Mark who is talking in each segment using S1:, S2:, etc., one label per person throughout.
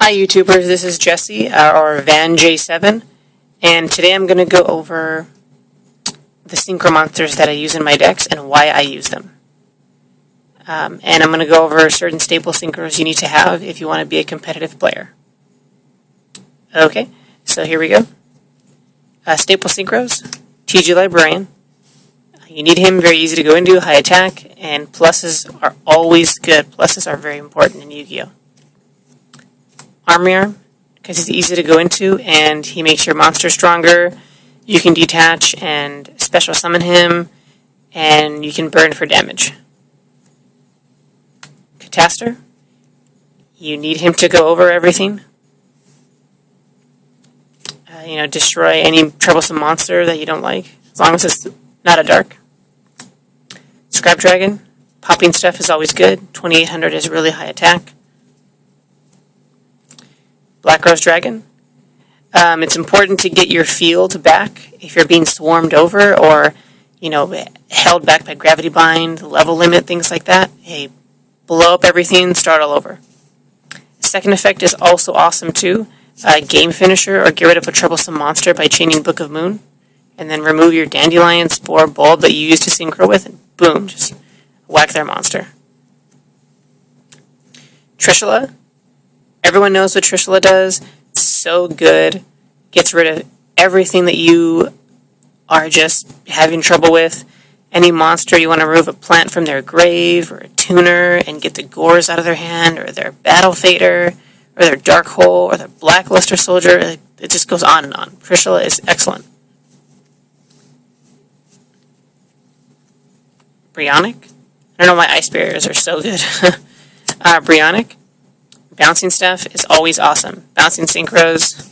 S1: Hi YouTubers, this is Jesse, or Van J7, and today I'm going to go over the synchro monsters that I use in my decks and why I use them. And I'm going to go over certain staple synchros you need to have if you want to be a competitive player. Okay, so here we go. Staple synchros, TG Librarian. You need him, very easy to go into, high attack, and pluses are always good. Pluses are very important in Yu-Gi-Oh! Arm, because he's easy to go into, and he makes your monster stronger. You can detach and special summon him, and you can burn for damage. Catastor, you need him to go over everything. Destroy any troublesome monster that you don't like, as long as it's not a dark. Scrap Dragon, popping stuff is always good. 2800 is really high attack. Black Rose Dragon. It's important to get your field back if you're being swarmed over or, held back by gravity bind, level limit, things like that. Hey, blow up everything, start all over. Second effect is also awesome too. Game finisher, or get rid of a troublesome monster by chaining Book of Moon, and then remove your Dandelion, Spore, Bulb that you used to synchro with, and boom, just whack their monster. Trishula. Everyone knows what Trishula does. It's so good. Gets rid of everything that you are just having trouble with. Any monster you want to remove a plant from their grave, or a tuner, and get the gores out of their hand, or their battle fader, or their dark hole, or their blackluster soldier. It just goes on and on. Trishula is excellent. Brionic. I don't know why ice barriers are so good. Brionic. Bouncing stuff is always awesome. Bouncing synchros,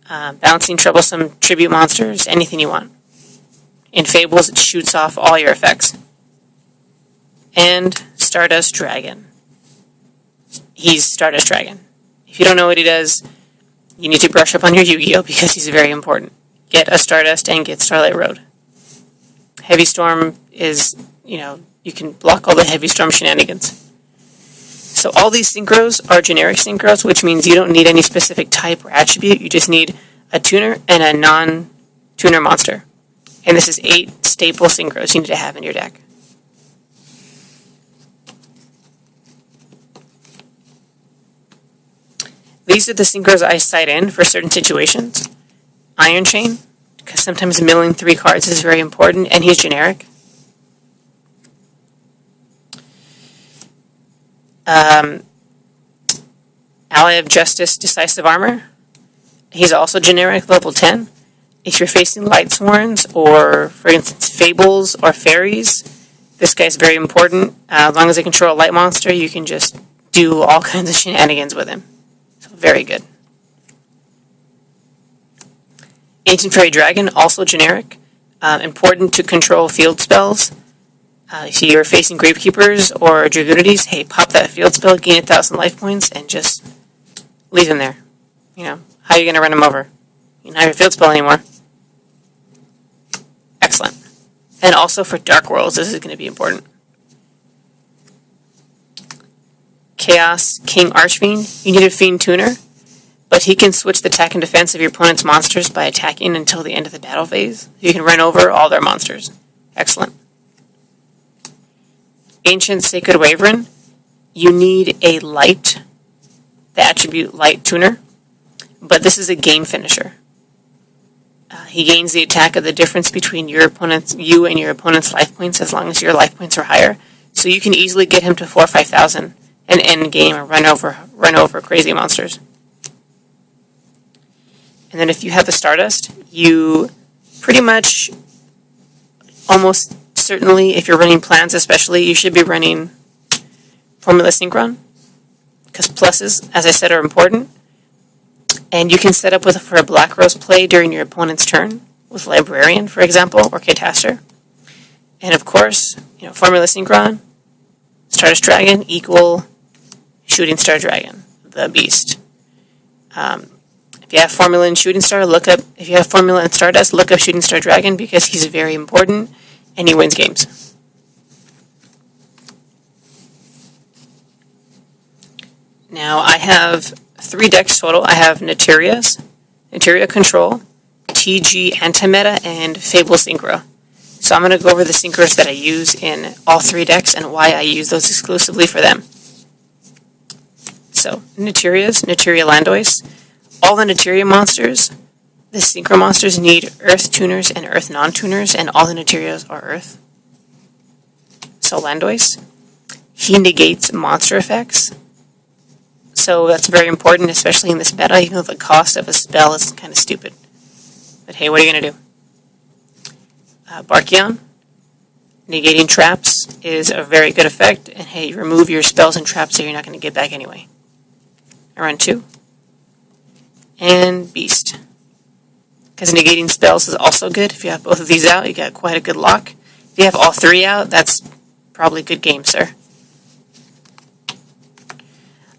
S1: bouncing troublesome tribute monsters, anything you want. In Fables, it shoots off all your effects. And Stardust Dragon. He's Stardust Dragon. If you don't know what he does, you need to brush up on your Yu-Gi-Oh! Because he's very important. Get a Stardust and get Starlight Road. Heavy Storm is, you can block all the Heavy Storm shenanigans. So all these synchros are generic synchros, which means you don't need any specific type or attribute. You just need a tuner and a non-tuner monster. And this is 8 staple synchros you need to have in your deck. These are the synchros I cite in for certain situations. Iron Chain, because sometimes milling 3 cards is very important, and he's generic. Ally of Justice, Decisive Armor. He's also generic, level 10. If you're facing Light Sworns, or, for instance, Fables or Fairies, this guy's very important. As long as they control a light monster, you can just do all kinds of shenanigans with him. So, very good. Ancient Fairy Dragon, also generic. Important to control field spells. If you're facing Gravekeepers or Dragunities, hey, pop that field spell, gain 1,000 life points, and just leave them there. How are you going to run them over? You don't have your field spell anymore. Excellent. And also for Dark Worlds, this is going to be important. Chaos King Archfiend. You need a Fiend Tuner, but he can switch the attack and defense of your opponent's monsters by attacking until the end of the battle phase. You can run over all their monsters. Excellent. Ancient Sacred Wyvern, you need a light, the attribute light tuner, but this is a game finisher. He gains the attack of the difference between you and your opponent's life points, as long as your life points are higher. So you can easily get him to 4,000 or 5,000 and end game and run over crazy monsters. And then if you have the Stardust, you pretty much almost certainly, if you're running plans especially, you should be running Formula Synchron, because pluses, as I said, are important. And you can set up for a Black Rose play during your opponent's turn, with Librarian, for example, or Catastor. And of course, Formula Synchron, Stardust Dragon equal Shooting Star Dragon, the beast. If you have Formula and Shooting Star, if you have Formula and Stardust, look up Shooting Star Dragon, because he's very important. And he wins games. Now, I have 3 decks total. I have Materia Control, TG Antimeta, and Fable Synchro. So I'm going to go over the synchros that I use in all 3 decks and why I use those exclusively for them. So, Nateria Landois. All the Nateria monsters, the synchro monsters, need Earth tuners and Earth non-tuners, and all the Naterias are Earth. So Landois, he negates monster effects. So that's very important, especially in this meta, even though the cost of a spell is kind of stupid. But hey, what are you going to do? Barkion, negating traps is a very good effect, and hey, you remove your spells and traps that you're not going to get back anyway. I run 2. And Beast. Because negating spells is also good. If you have both of these out, you got quite a good lock. If you have all 3 out, that's probably a good game, sir.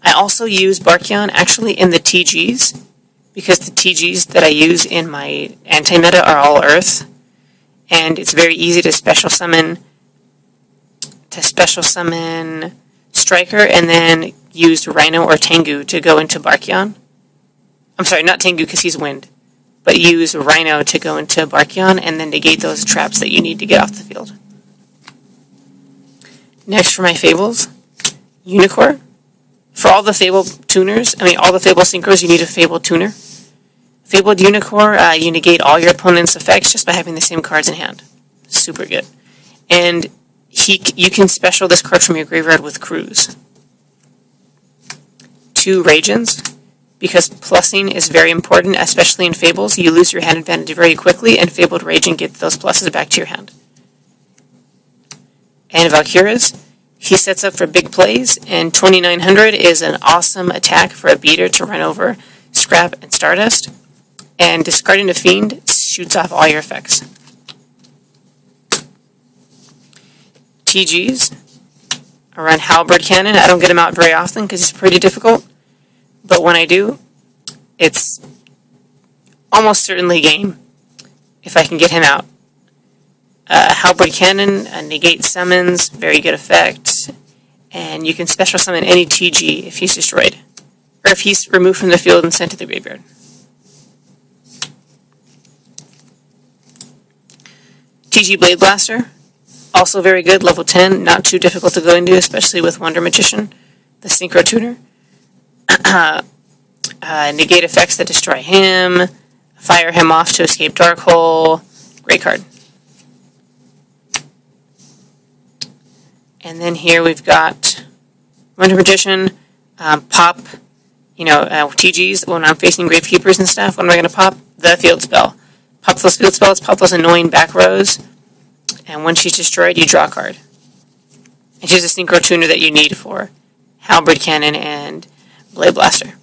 S1: I also use Barkion actually in the TGs, because the TGs that I use in my anti-meta are all Earth, and it's very easy to special summon Striker and then use Rhino or Tengu to go into Barkion. I'm sorry, not Tengu because he's Wind, but use Rhino to go into Barkion and then negate those traps that you need to get off the field. Next for my Fables, Unicorn. For all the Fable tuners, all the Fable synchros, you need a Fable tuner. Fabled Unicorn, you negate all your opponent's effects just by having the same cards in hand. Super good. And you can special this card from your graveyard with Cruise. 2 Ragens, because plussing is very important, especially in Fables. You lose your hand advantage very quickly, and Fabled Raging gets those pluses back to your hand. And Valkyras, he sets up for big plays, and 2900 is an awesome attack for a beater to run over Scrap and Stardust. And discarding a Fiend shoots off all your effects. TGs, I run Halberd Cannon. I don't get him out very often because he's pretty difficult. But when I do, it's almost certainly game if I can get him out. Halberd Cannon, negate summons, very good effect. And you can special summon any TG if he's destroyed, or if he's removed from the field and sent to the graveyard. TG Blade Blaster, also very good, level 10, not too difficult to go into, especially with Wonder Magician, the Synchro Tuner. Negate effects that destroy him, fire him off to escape Dark Hole, great card. And then here we've got Wonder Magician, pop, TGs, when I'm facing Gravekeepers and stuff, when am I going to pop? The field spell. Pop those field spells, pop those annoying back rows, and when she's destroyed, you draw a card. And she's a Synchro Tuner that you need for Halberd Cannon and Blade Blaster.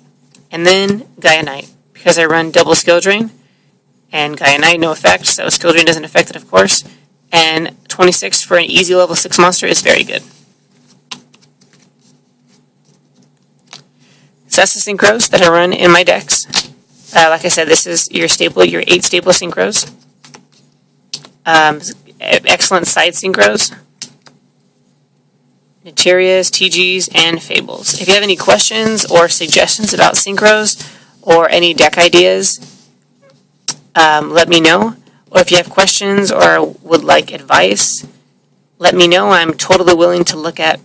S1: And then Gaia Knight, because I run double Skill Drain, and Gaia Knight, no effect, so Skill Drain doesn't affect it, of course. And 26 for an easy level 6 monster is very good. So that's the synchros that I run in my decks. Like I said, this is your 8 staple synchros. Excellent side synchros. Materias, TGs, and Fables. If you have any questions or suggestions about synchros or any deck ideas, let me know. Or if you have questions or would like advice, let me know. I'm totally willing to look at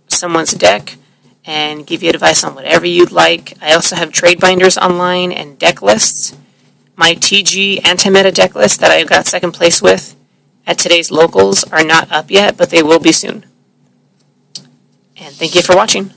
S1: someone's deck and give you advice on whatever you'd like. I also have trade binders online and deck lists. My TG anti-meta deck list that I got second place with at today's locals are not up yet, but they will be soon. And thank you for watching.